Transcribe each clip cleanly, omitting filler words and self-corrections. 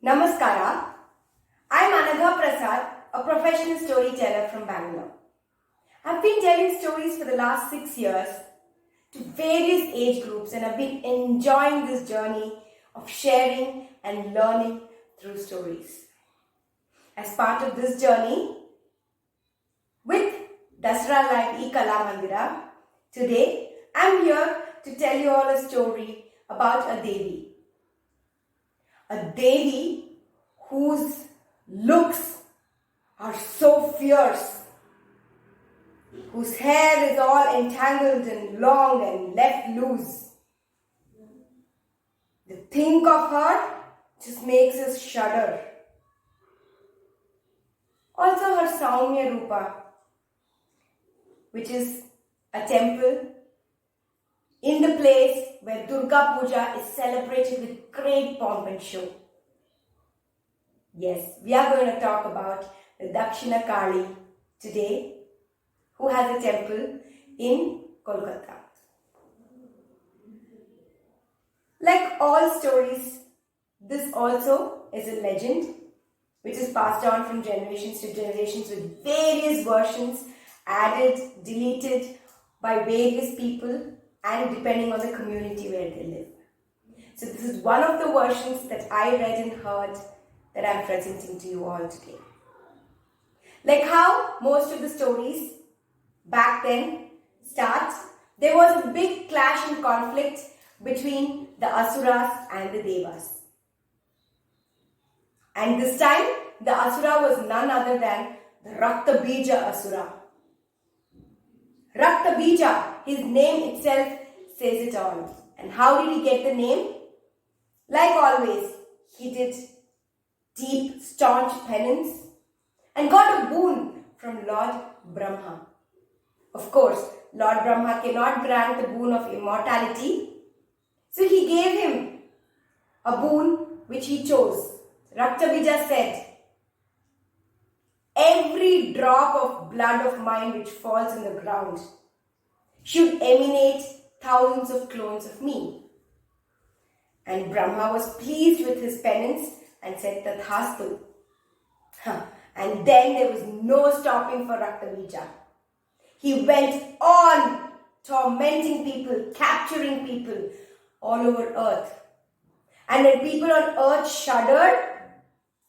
Namaskara. I'm Anagha Prasad, a professional storyteller from Bangalore. I've been telling stories for the last 6 years to various age groups, and I've been enjoying this journey of sharing and learning through stories. As part of this journey, with Dasra Live E-Kala Mandira, today I'm here to tell you all a story about a Devi. A Devi whose looks are so fierce, whose hair is all entangled and long and left loose. The think of her just makes us shudder. Also her Saumya Rupa, which is a temple in the place where Durga Puja is celebrated with great pomp and show. Yes, we are going to talk about the Dakshina Kali today, who has a temple in Kolkata. Like all stories, this also is a legend which is passed on from generations to generations with various versions added, deleted by various people and depending on the community where they live. So this is one of the versions that I read and heard that I'm presenting to you all today. Like how most of the stories back then start, there was a big clash and conflict between the Asuras and the Devas. And this time, the Asura was none other than the Rakta Bija Asura. Rakta Bija, his name itself says it all. And how did he get the name? Like always, he did deep, staunch penance and got a boon from Lord Brahma. Of course, Lord Brahma cannot grant the boon of immortality, so he gave him a boon which he chose. Rakta Bija said, "Every drop of blood of mine which falls in the ground should emanate thousands of clones of me." And Brahma was pleased with his penance and said, "Tathastu." And then there was no stopping for Rakta Bija. He went on tormenting people, capturing people all over earth. And when people on earth shuddered,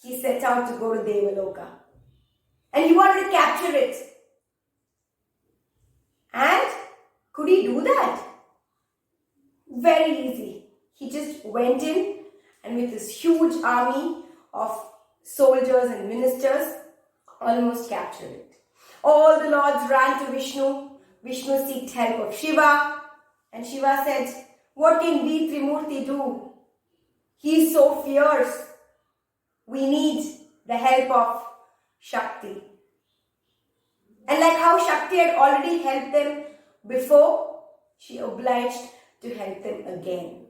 he set out to go to Devaloka. And he wanted to capture it. And could he do that? Very easy. He just went in and with this huge army of soldiers and ministers, almost captured it. All the lords ran to Vishnu. Vishnu sought help of Shiva. And Shiva said, "What can we Trimurti do? He is so fierce. We need the help of Shakti." And like how Shakti had already helped them before, she obliged to help them again.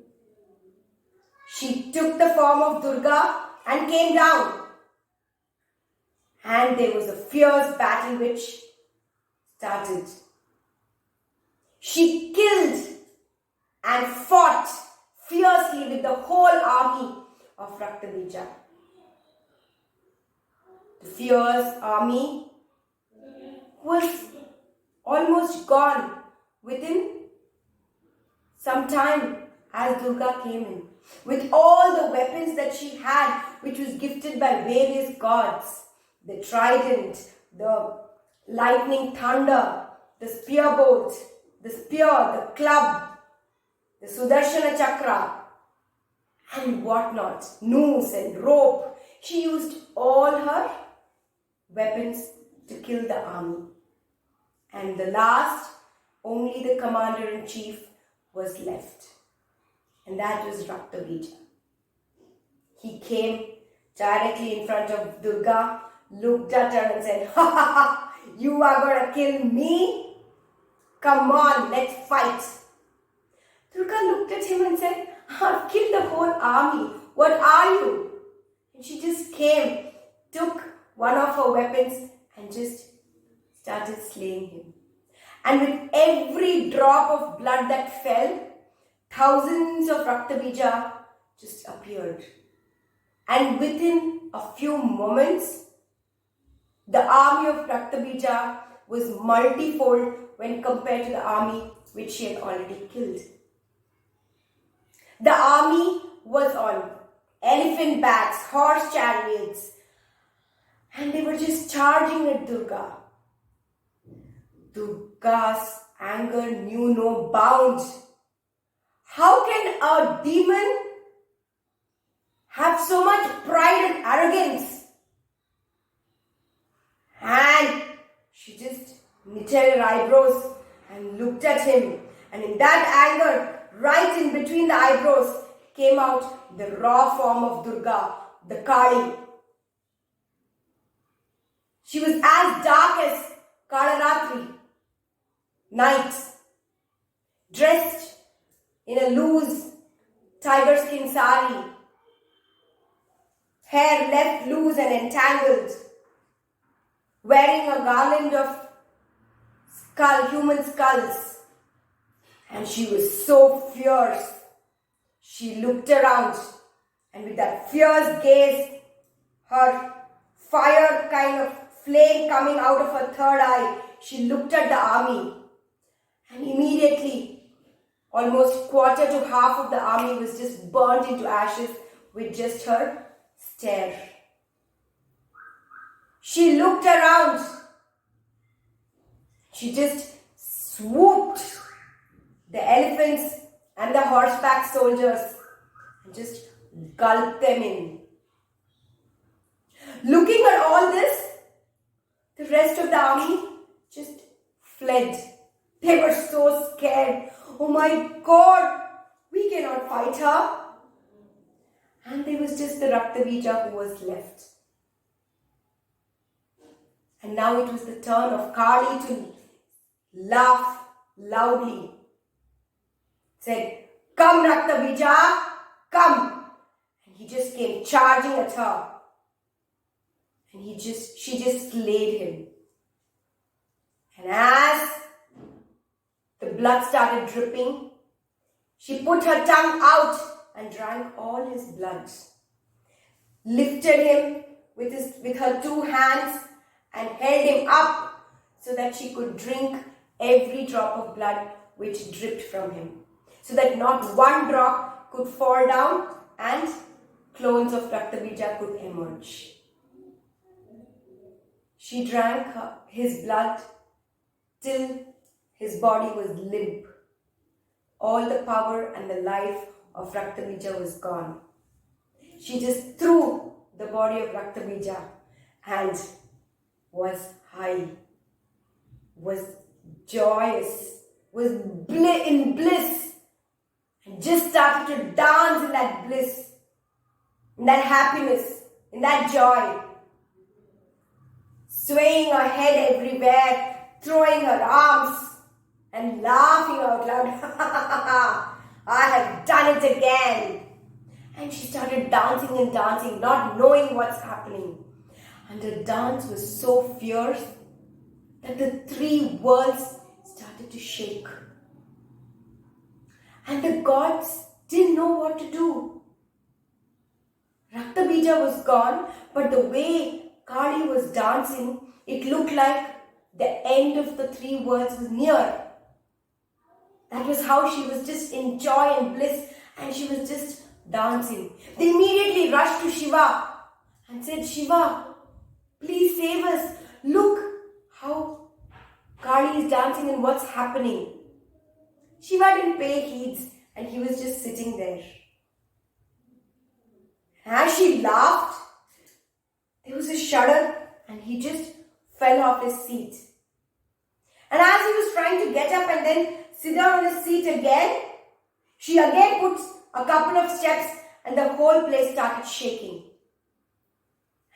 She took the form of Durga and came down. And there was a fierce battle which started. She killed and fought fiercely with the whole army of Rakta Bija. The fierce army was almost gone within some time as Durga came in. With all the weapons that she had, which was gifted by various gods, the trident, the lightning thunder, the spear bolt, the spear, the club, the Sudarshana chakra, and whatnot, noose and rope. She used all her weapons to kill the army. And the last, only the commander-in-chief was left. And that was Rakta Bija. He came directly in front of Durga, looked at her and said, "Ha ha ha, you are going to kill me? Come on, let's fight." Durga looked at him and said, "I've killed the whole army. What are you?" And she just came, took one of her weapons and just started slaying him. And with every drop of blood that fell, thousands of Rakta Bija just appeared. And within a few moments, the army of Rakta Bija was multifold when compared to the army which she had already killed. The army was on elephant backs, horse chariots, and they were just charging at Durga. Durga's anger knew no bounds. How can a demon have so much pride and arrogance? And she just knitted her eyebrows and looked at him. And in that anger, right in between the eyebrows, came out the raw form of Durga, the Kali. She was as dark as Navaratri night, dressed in a loose tiger skin sari, hair left loose and entangled, wearing a garland of human skulls. And she was so fierce. She looked around, and with that fierce gaze, her fire kind of flame coming out of her third eye, she looked at the army. And immediately, almost quarter to half of the army was just burnt into ashes with just her stare. She looked around. She just swooped the elephants and the horseback soldiers and just gulped them in. Looking at all this, the rest of the army just fled. They were so scared. Oh my God, we cannot fight her. And there was just the Rakta Bija who was left. And now it was the turn of Kali to laugh loudly. Said, "Come Rakta Bija, come." And he just came charging at her. And she just slayed him. And as the blood started dripping, she put her tongue out and drank all his blood. Lifted him with her two hands and held him up so that she could drink every drop of blood which dripped from him, so that not one drop could fall down and clones of Rakta Bija could emerge. She drank his blood till his body was limp. All the power and the life of Rakta Bija was gone. She just threw the body of Rakta Bija and was high, was joyous, was in bliss, and just started to dance in that bliss, in that happiness, in that joy. Swaying her head everywhere, throwing her arms and laughing out loud. I have done it again. And she started dancing and dancing, not knowing what's happening. And the dance was so fierce that the three worlds started to shake. And the gods didn't know what to do. Rakta Bija was gone, but the way Kali was dancing, it looked like the end of the three worlds was near. That was how she was just in joy and bliss, and she was just dancing. They immediately rushed to Shiva and said, "Shiva, please save us. Look how Kali is dancing and what's happening." Shiva didn't pay heed, and he was just sitting there. As she laughed, there was a shudder and he just fell off his seat. And as he was trying to get up and then sit down on his seat again, she again put a couple of steps and the whole place started shaking.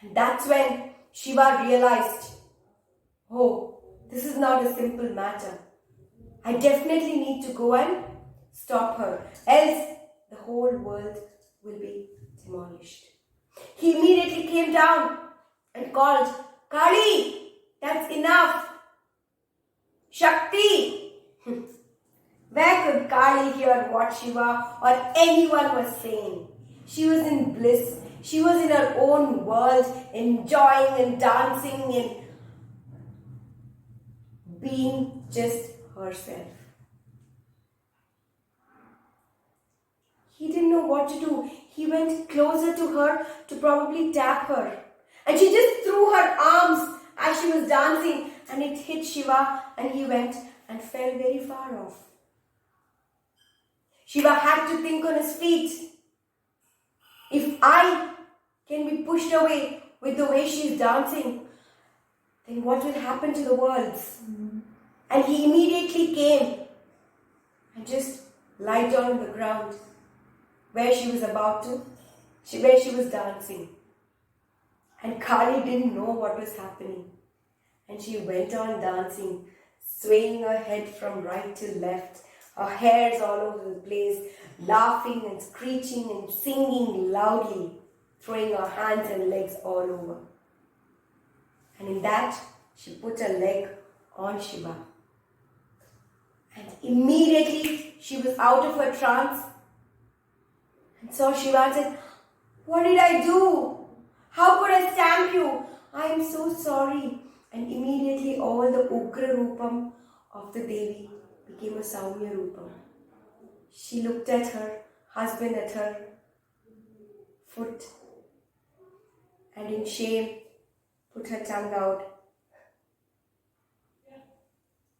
And that's when Shiva realized, oh, this is not a simple matter. I definitely need to go and stop her, else the whole world will be demolished. He immediately came down and called, "Kali, that's enough. Shakti." Where could Kali hear what Shiva or anyone was saying? She was in bliss. She was in her own world, enjoying and dancing and being just herself. He didn't know what to do. He went closer to her to probably tap her. And she just threw her arms as she was dancing, and it hit Shiva, and he went and fell very far off. Shiva had to think on his feet. If I can be pushed away with the way she is dancing, then what will happen to the worlds? And he immediately came and just lied down on the ground where she was where she was dancing. And Kali didn't know what was happening. And she went on dancing, swaying her head from right to left, her hairs all over the place, laughing and screeching and singing loudly, throwing her hands and legs all over. And in that, she put her leg on Shiva. And immediately, she was out of her trance and saw Shiva and said, "What did I do? How could I stamp you? I am so sorry." And immediately all the Ugra Rupam of the Devi became a Saumya Rupam. She looked at her husband at her foot and in shame put her tongue out.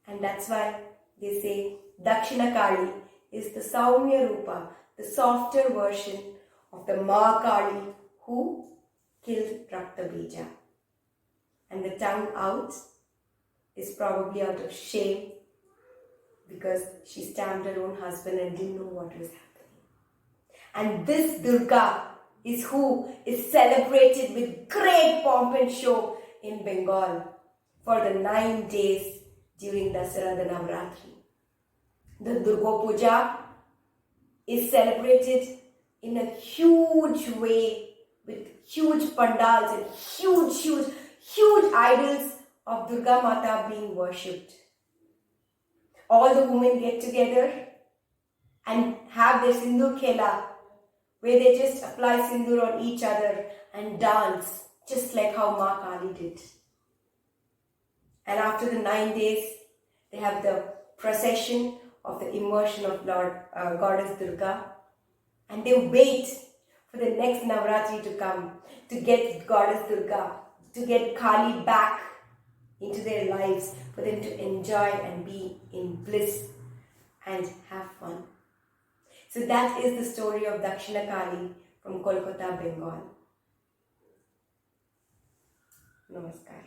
And that's why they say Dakshina Kali is the Saumya Rupa, the softer version of the Maa Kali who killed Rakta Bija. And the tongue out is probably out of shame because she stamped her own husband and didn't know what was happening. And this Durga is who is celebrated with great pomp and show in Bengal for the 9 days during Dasara, the Navaratri. The Durga Puja is celebrated in a huge way with huge pandals and huge idols of Durga Mata being worshipped. All the women get together and have their Sindur Khela, where they just apply Sindur on each other and dance, just like how Maa Kali did. And after the 9 days, they have the procession of the immersion of Goddess Durga, and they wait for the next Navaratri to come to get Goddess Durga, to get Kali back into their lives, for them to enjoy and be in bliss and have fun. So that is the story of Dakshina Kali from Kolkata, Bengal. Namaskar.